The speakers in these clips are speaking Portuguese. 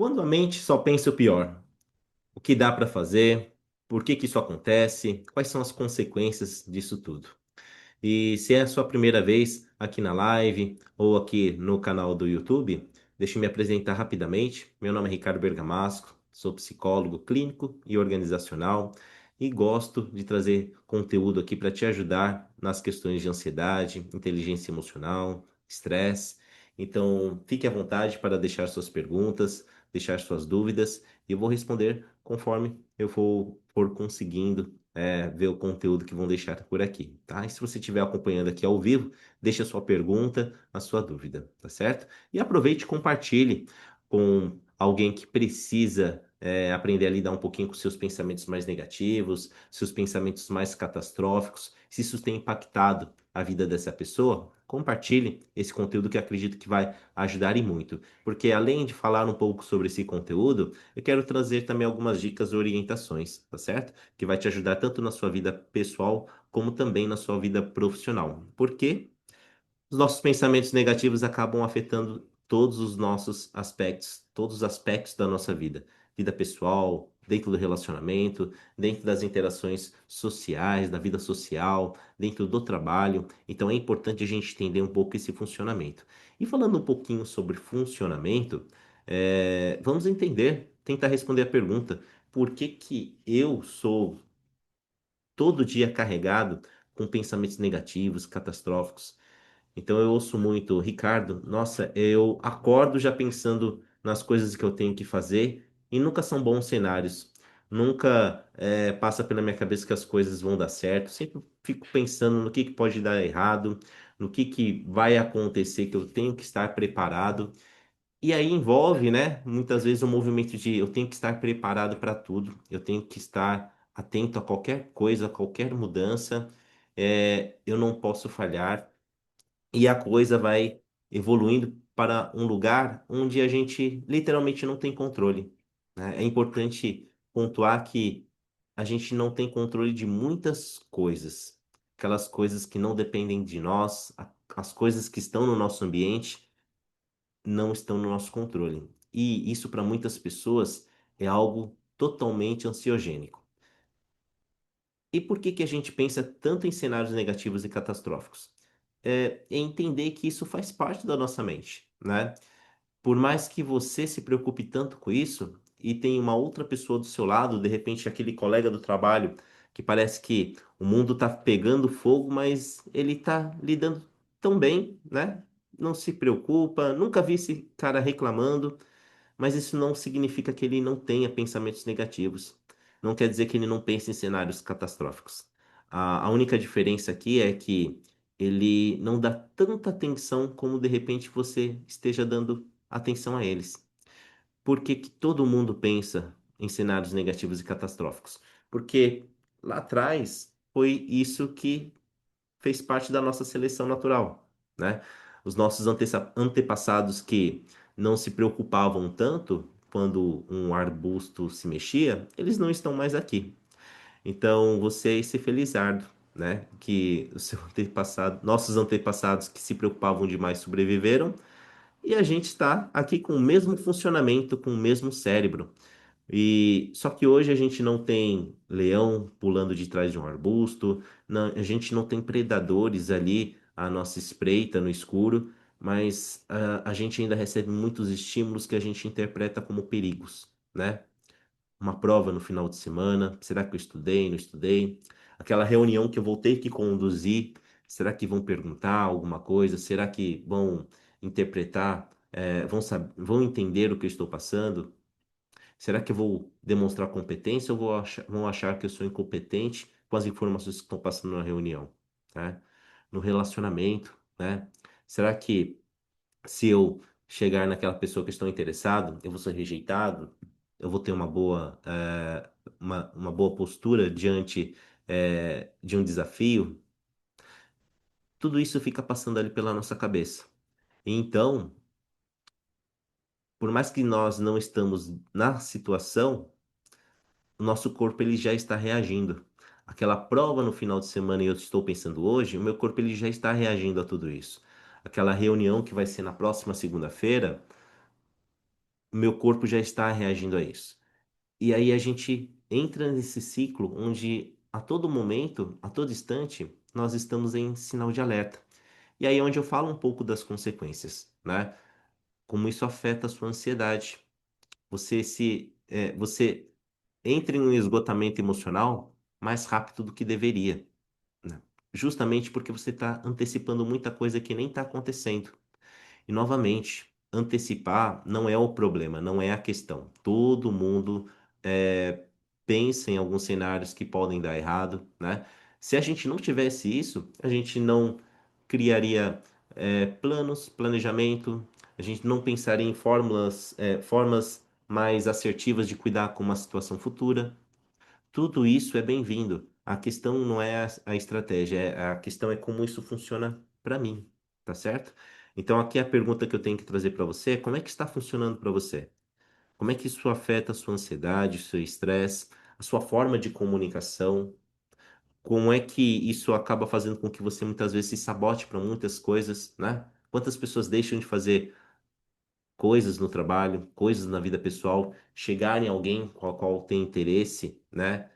Quando a mente só pensa o pior, o que dá para fazer? Por que que isso acontece? Quais são as consequências disso tudo? E se é a sua primeira vez aqui na live ou aqui no canal do YouTube, deixa eu me apresentar rapidamente. Meu nome é Ricardo Bergamasco, sou psicólogo clínico e organizacional e gosto de trazer conteúdo aqui para te ajudar nas questões de ansiedade, inteligência emocional, estresse. Então, fique à vontade para deixar suas perguntas, deixar suas dúvidas e eu vou responder conforme eu for conseguindo ver o conteúdo que vão deixar por aqui, tá? E se você estiver acompanhando aqui ao vivo, deixe a sua pergunta, a sua dúvida, tá certo? E aproveite e compartilhe com alguém que precisa aprender a lidar um pouquinho com seus pensamentos mais negativos, seus pensamentos mais catastróficos. Se isso tem impactado a vida dessa pessoa, compartilhe esse conteúdo que eu acredito que vai ajudar e muito. Porque além de falar um pouco sobre esse conteúdo, eu quero trazer também algumas dicas e orientações, tá certo? Que vai te ajudar tanto na sua vida pessoal como também na sua vida profissional. Porque os nossos pensamentos negativos acabam afetando todos os nossos aspectos, todos os aspectos da nossa vida. Vida pessoal, dentro do relacionamento, dentro das interações sociais, da vida social, dentro do trabalho. Então é importante a gente entender um pouco esse funcionamento. E falando um pouquinho sobre funcionamento, vamos entender, tentar responder a pergunta: por que que eu sou todo dia carregado com pensamentos negativos, catastróficos? Então eu ouço muito, Ricardo, nossa, eu acordo já pensando nas coisas que eu tenho que fazer e nunca são bons cenários. Nunca passa pela minha cabeça que as coisas vão dar certo. Sempre fico pensando no que pode dar errado, no que vai acontecer, que eu tenho que estar preparado. E aí envolve, né, muitas vezes o movimento de eu tenho que estar preparado para tudo, eu tenho que estar atento a qualquer coisa, a qualquer mudança, eu não posso falhar e a coisa vai evoluindo para um lugar onde a gente literalmente não tem controle, né? É importante pontuar que a gente não tem controle de muitas coisas, aquelas coisas que não dependem de nós, as coisas que estão no nosso ambiente não estão no nosso controle. E isso para muitas pessoas é algo totalmente ansiogênico. E por que que a gente pensa tanto em cenários negativos e catastróficos? É entender que isso faz parte da nossa mente, né? Por mais que você se preocupe tanto com isso e tem uma outra pessoa do seu lado, de repente aquele colega do trabalho que parece que o mundo tá pegando fogo, mas ele tá lidando tão bem, né? Não se preocupa, nunca vi esse cara reclamando, mas isso não significa que ele não tenha pensamentos negativos. Não quer dizer que ele não pense em cenários catastróficos. A única diferença aqui é que ele não dá tanta atenção como de repente você esteja dando atenção a eles. Por que que todo mundo pensa em cenários negativos e catastróficos? Porque lá atrás foi isso que fez parte da nossa seleção natural, né? Os nossos antepassados que não se preocupavam tanto quando um arbusto se mexia, eles não estão mais aqui. Então, você é esse felizardo, né? Que o seu antepassado, nossos antepassados que se preocupavam demais sobreviveram, e a gente está aqui com o mesmo funcionamento, com o mesmo cérebro. E só que hoje a gente não tem leão pulando de trás de um arbusto, a gente não tem predadores ali à nossa espreita no escuro, mas a gente ainda recebe muitos estímulos que a gente interpreta como perigos, né? Uma prova no final de semana, será que eu estudei, não estudei? Aquela reunião que eu vou ter que conduzir, será que vão perguntar alguma coisa? Será que vão interpretar, vão entender o que eu estou passando? Será que eu vou demonstrar competência ou vão achar que eu sou incompetente com as informações que estão passando na reunião, né? No relacionamento, né? Será que se eu chegar naquela pessoa que estou interessado, eu vou ser rejeitado? Eu vou ter uma boa postura diante, de um desafio? Tudo isso fica passando ali pela nossa cabeça. E então, por mais que nós não estamos na situação, o nosso corpo ele já está reagindo. Aquela prova no final de semana e eu estou pensando hoje, o meu corpo ele já está reagindo a tudo isso. Aquela reunião que vai ser na próxima segunda-feira, o meu corpo já está reagindo a isso. E aí a gente entra nesse ciclo onde a todo momento, a todo instante, nós estamos em sinal de alerta. E aí é onde eu falo um pouco das consequências, né? Como isso afeta a sua ansiedade. Você entra em um esgotamento emocional mais rápido do que deveria, né? Justamente porque você está antecipando muita coisa que nem está acontecendo. E novamente, antecipar não é o problema, não é a questão. Todo mundo é, pensa em alguns cenários que podem dar errado, né? Se a gente não tivesse isso, a gente não criaria planos, planejamento, a gente não pensaria em formas mais assertivas de cuidar com uma situação futura. Tudo isso é bem-vindo. A questão não é a estratégia, a questão é como isso funciona para mim, tá certo? Então aqui a pergunta que eu tenho que trazer para você é como é que está funcionando para você? Como é que isso afeta a sua ansiedade, o seu estresse, a sua forma de comunicação? Como é que isso acaba fazendo com que você muitas vezes se sabote para muitas coisas, né? Quantas pessoas deixam de fazer coisas no trabalho, coisas na vida pessoal, chegarem a alguém com a qual tem interesse, né?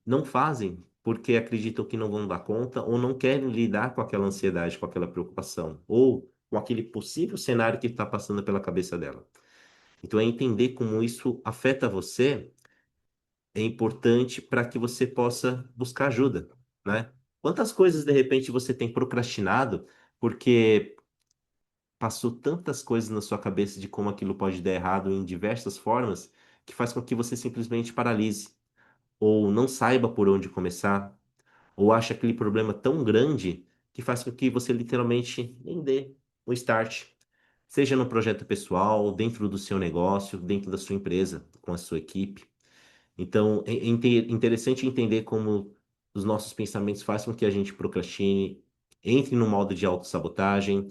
Não fazem porque acreditam que não vão dar conta ou não querem lidar com aquela ansiedade, com aquela preocupação, ou com aquele possível cenário que está passando pela cabeça dela. Então, é entender como isso afeta você é importante para que você possa buscar ajuda, né? Quantas coisas de repente você tem procrastinado porque passou tantas coisas na sua cabeça de como aquilo pode dar errado em diversas formas, que faz com que você simplesmente paralise ou não saiba por onde começar ou acha aquele problema tão grande que faz com que você literalmente nem dê o start. Seja no projeto pessoal, dentro do seu negócio, dentro da sua empresa, com a sua equipe. Então, interessante entender como os nossos pensamentos fazem com que a gente procrastine, entre no modo de autossabotagem,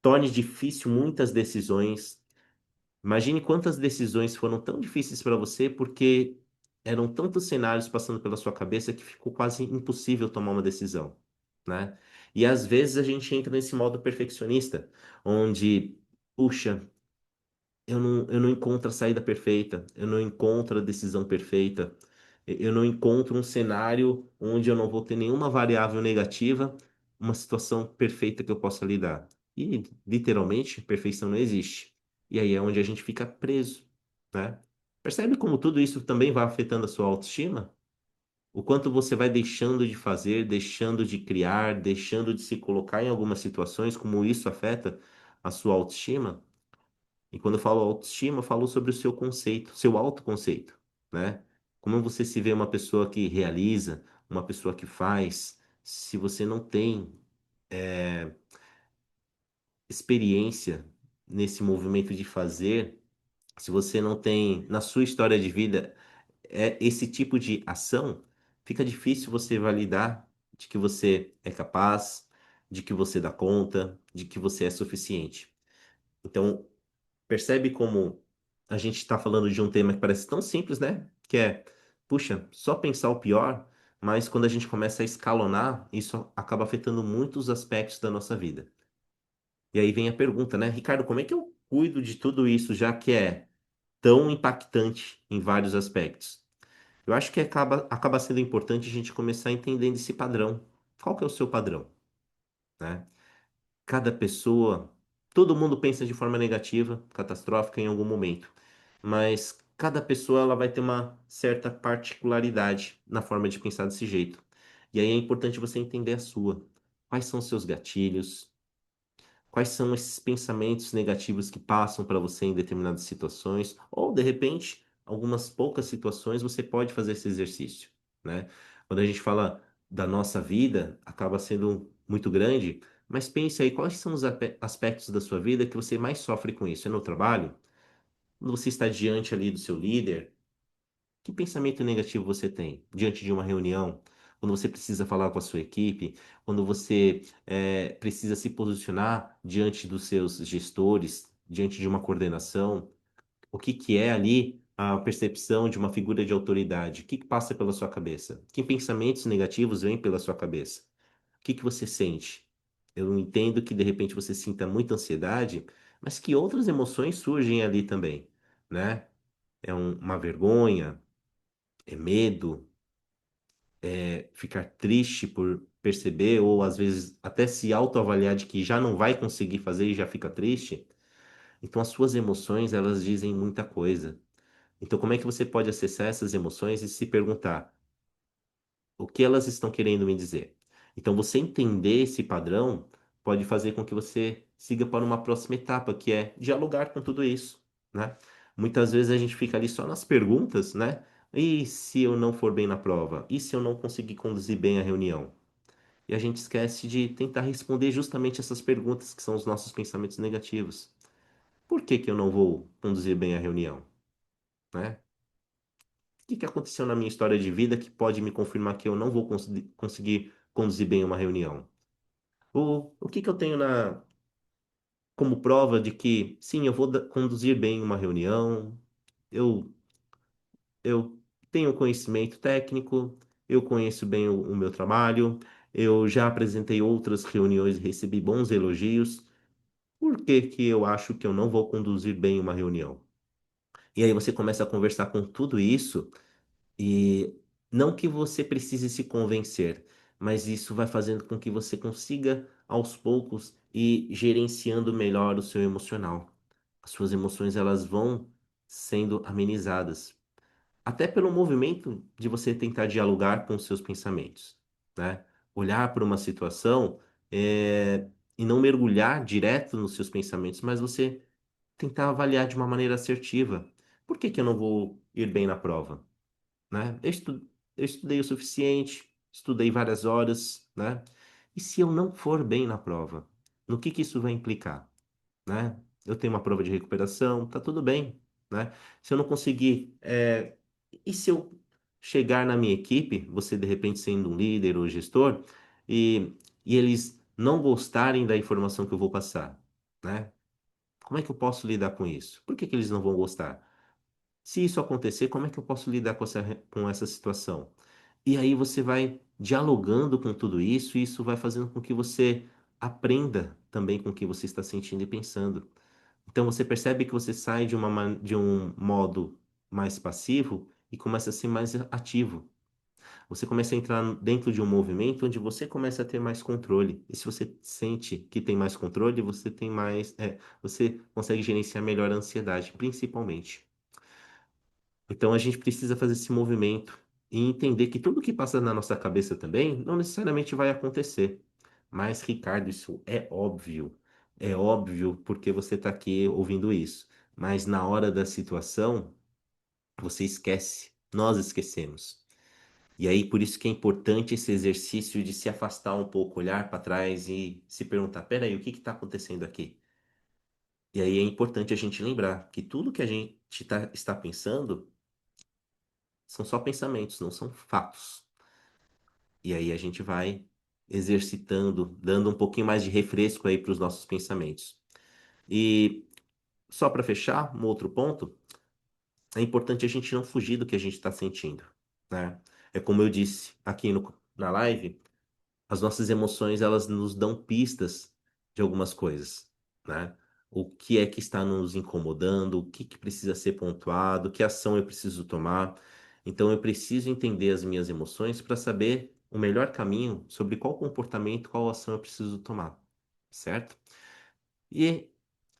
torne difícil muitas decisões. Imagine quantas decisões foram tão difíceis para você porque eram tantos cenários passando pela sua cabeça que ficou quase impossível tomar uma decisão, né? E às vezes a gente entra nesse modo perfeccionista, onde, puxa, eu não encontro a saída perfeita, eu não encontro a decisão perfeita, eu não encontro um cenário onde eu não vou ter nenhuma variável negativa, uma situação perfeita que eu possa lidar. E, literalmente, perfeição não existe. E aí é onde a gente fica preso, né? Percebe como tudo isso também vai afetando a sua autoestima? O quanto você vai deixando de fazer, deixando de criar, deixando de se colocar em algumas situações, como isso afeta a sua autoestima? E quando eu falo autoestima, eu falo sobre o seu conceito, seu autoconceito, né? Como você se vê uma pessoa que realiza, uma pessoa que faz, se você não tem experiência nesse movimento de fazer, se você não tem na sua história de vida esse tipo de ação, fica difícil você validar de que você é capaz, de que você dá conta, de que você é suficiente. Então, percebe como a gente está falando de um tema que parece tão simples, né? Que é, puxa, só pensar o pior, mas quando a gente começa a escalonar, isso acaba afetando muitos aspectos da nossa vida. E aí vem a pergunta, né? Ricardo, como é que eu cuido de tudo isso, já que é tão impactante em vários aspectos? Eu acho que acaba sendo importante a gente começar entendendo esse padrão. Qual que é o seu padrão, né? Cada pessoa, todo mundo pensa de forma negativa, catastrófica em algum momento, mas cada pessoa ela vai ter uma certa particularidade na forma de pensar desse jeito. E aí é importante você entender a sua. Quais são os seus gatilhos? Quais são esses pensamentos negativos que passam para você em determinadas situações? Ou, de repente, algumas poucas situações você pode fazer esse exercício, né? Quando a gente fala da nossa vida, acaba sendo muito grande, mas pense aí, quais são os aspectos da sua vida que você mais sofre com isso? É no trabalho? Quando você está diante ali do seu líder, que pensamento negativo você tem diante de uma reunião? Quando você precisa falar com a sua equipe, quando você precisa se posicionar diante dos seus gestores, diante de uma coordenação, o que que é ali a percepção de uma figura de autoridade? O que que passa pela sua cabeça? Que pensamentos negativos vêm pela sua cabeça? O que que você sente? Eu entendo que de repente você sinta muita ansiedade, mas que outras emoções surgem ali também, né? Uma vergonha, é medo, é ficar triste por perceber, ou às vezes até se autoavaliar de que já não vai conseguir fazer e já fica triste. Então, as suas emoções, elas dizem muita coisa. Então, como é que você pode acessar essas emoções e se perguntar o que elas estão querendo me dizer? Então, você entender esse padrão pode fazer com que você siga para uma próxima etapa, que é dialogar com tudo isso, né? Muitas vezes a gente fica ali só nas perguntas, né? E se eu não for bem na prova? E se eu não conseguir conduzir bem a reunião? E a gente esquece de tentar responder justamente essas perguntas que são os nossos pensamentos negativos. Por que que eu não vou conduzir bem a reunião, né? O que que aconteceu na minha história de vida que pode me confirmar que eu não vou conseguir conduzir bem uma reunião? O que que eu tenho como prova de que, sim, eu vou conduzir bem uma reunião, eu, eu tenho conhecimento técnico, eu conheço bem o meu trabalho, eu já apresentei outras reuniões e recebi bons elogios. Por que que eu acho que eu não vou conduzir bem uma reunião? E aí você começa a conversar com tudo isso. E não que você precise se convencer, mas isso vai fazendo com que você consiga, aos poucos, ir gerenciando melhor o seu emocional. As suas emoções, elas vão sendo amenizadas, até pelo movimento de você tentar dialogar com os seus pensamentos, né? Olhar para uma situação, e não mergulhar direto nos seus pensamentos, mas você tentar avaliar de uma maneira assertiva. Por que que eu não vou ir bem na prova? Né? Eu estudei o suficiente, estudei várias horas, né? E se eu não for bem na prova, no que isso vai implicar, né? Eu tenho uma prova de recuperação, tá tudo bem, né? Se eu não conseguir, e se eu chegar na minha equipe, você de repente sendo um líder ou gestor, e eles não gostarem da informação que eu vou passar, né? Como é que eu posso lidar com isso? Por que que eles não vão gostar? Se isso acontecer, como é que eu posso lidar com essa situação? E aí você vai dialogando com tudo isso, e isso vai fazendo com que você aprenda também com o que você está sentindo e pensando. Então você percebe que você sai de um modo mais passivo e começa a ser mais ativo. Você começa a entrar dentro de um movimento onde você começa a ter mais controle. E se você sente que tem mais controle, você tem mais, você consegue gerenciar melhor a ansiedade, principalmente. Então a gente precisa fazer esse movimento e entender que tudo que passa na nossa cabeça também não necessariamente vai acontecer. Mas, Ricardo, isso é óbvio. É óbvio porque você está aqui ouvindo isso. Mas na hora da situação, você esquece. Nós esquecemos. E aí, por isso que é importante esse exercício de se afastar um pouco, olhar para trás e se perguntar: peraí, o que está acontecendo aqui? E aí é importante a gente lembrar que tudo que a gente está pensando são só pensamentos, não são fatos. E aí a gente vai exercitando, dando um pouquinho mais de refresco aí para os nossos pensamentos. E só para fechar, um outro ponto, é importante a gente não fugir do que a gente está sentindo, né? É como eu disse aqui na live, as nossas emoções, elas nos dão pistas de algumas coisas, né? O que é que está nos incomodando, o que que precisa ser pontuado, que ação eu preciso tomar. Então eu preciso entender as minhas emoções para saber o melhor caminho sobre qual comportamento, qual ação eu preciso tomar, certo? E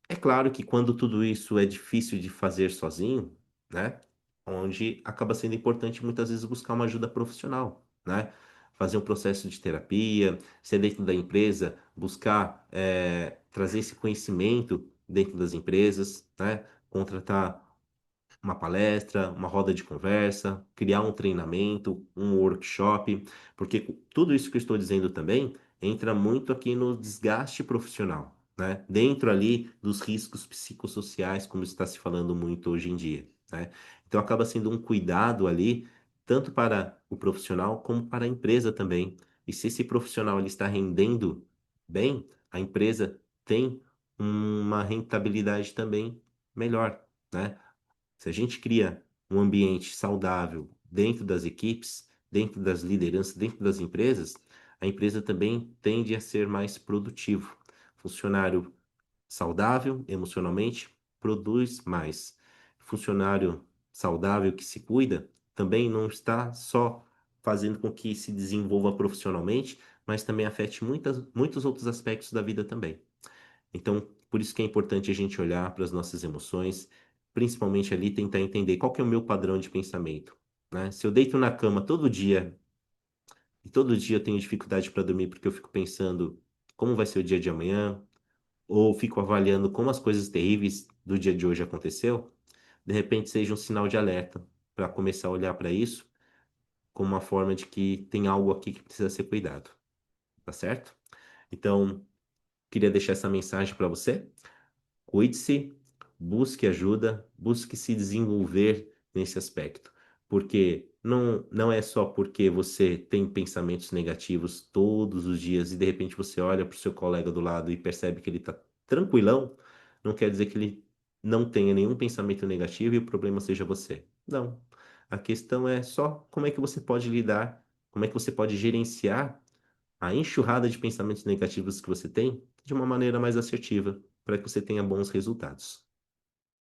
é claro que quando tudo isso é difícil de fazer sozinho, né? Onde acaba sendo importante muitas vezes buscar uma ajuda profissional, né? Fazer um processo de terapia, ser dentro da empresa, buscar trazer esse conhecimento dentro das empresas, né? Contratar uma palestra, uma roda de conversa, criar um treinamento, um workshop, porque tudo isso que eu estou dizendo também entra muito aqui no desgaste profissional, né? Dentro ali dos riscos psicossociais, como está se falando muito hoje em dia, né? Então acaba sendo um cuidado ali, tanto para o profissional como para a empresa também. E se esse profissional ele está rendendo bem, a empresa tem uma rentabilidade também melhor, né? Se a gente cria um ambiente saudável dentro das equipes, dentro das lideranças, dentro das empresas, a empresa também tende a ser mais produtivo. Funcionário saudável emocionalmente produz mais. Funcionário saudável que se cuida também não está só fazendo com que se desenvolva profissionalmente, mas também afete muitos outros aspectos da vida também. Então, por isso que é importante a gente olhar para as nossas emoções, principalmente ali tentar entender qual que é o meu padrão de pensamento, né? Se eu deito na cama todo dia e todo dia eu tenho dificuldade para dormir porque eu fico pensando como vai ser o dia de amanhã, ou fico avaliando como as coisas terríveis do dia de hoje aconteceu, de repente seja um sinal de alerta para começar a olhar para isso como uma forma de que tem algo aqui que precisa ser cuidado, tá certo? Então, queria deixar essa mensagem para você. Cuide-se, busque ajuda, busque se desenvolver nesse aspecto. Porque não é só porque você tem pensamentos negativos todos os dias e de repente você olha para o seu colega do lado e percebe que ele está tranquilão, não quer dizer que ele não tenha nenhum pensamento negativo e o problema seja você. Não. A questão é só como é que você pode lidar, como é que você pode gerenciar a enxurrada de pensamentos negativos que você tem de uma maneira mais assertiva, para que você tenha bons resultados.